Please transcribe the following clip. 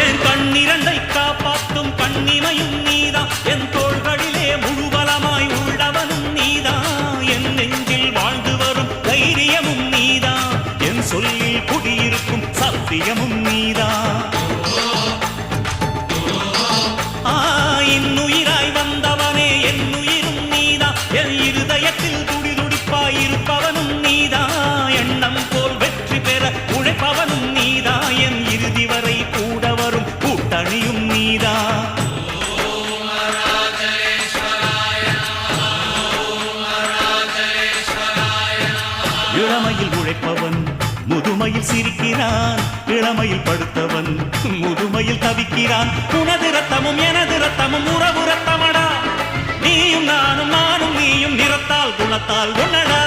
என் கண்ணிரண்டை காப்பாற்றும் கண்ணிமையும் நீதான், என் தோள்களிலே முழுபலமாய் உள்ளவனும் நீதான், என் நெஞ்சில் வாழ்ந்து வரும் தைரியமும் நீதான், என் சொல்லில் குடியிருக்கும் சத்தியமும் நீதான். இன்னுயிராய் வந்தவனே என் உயிரும் நீதான், என் இருதயத்தில் துடிதுடிப்பாய் இருப்பவனும் நீதான், எண்ணம் போல் வெற்றி பெற உழைப்பவனும் நீதான், என் இறுதி வரை கூட வரும் கூட்டணியும் நீதான். இளமையில் உழைப்பவன் முதுமையில் சிரிக்கிறான், இளமையில் படுத்தவன் முதுமையில் தவிக்கிறான். உனது ரத்தமும் எனது ரத்தமும் உறவு ரத்தமடா, நீயும் நானும் நானும் நீயும் நிறத்தால் குணத்தால் ஒன்னடா.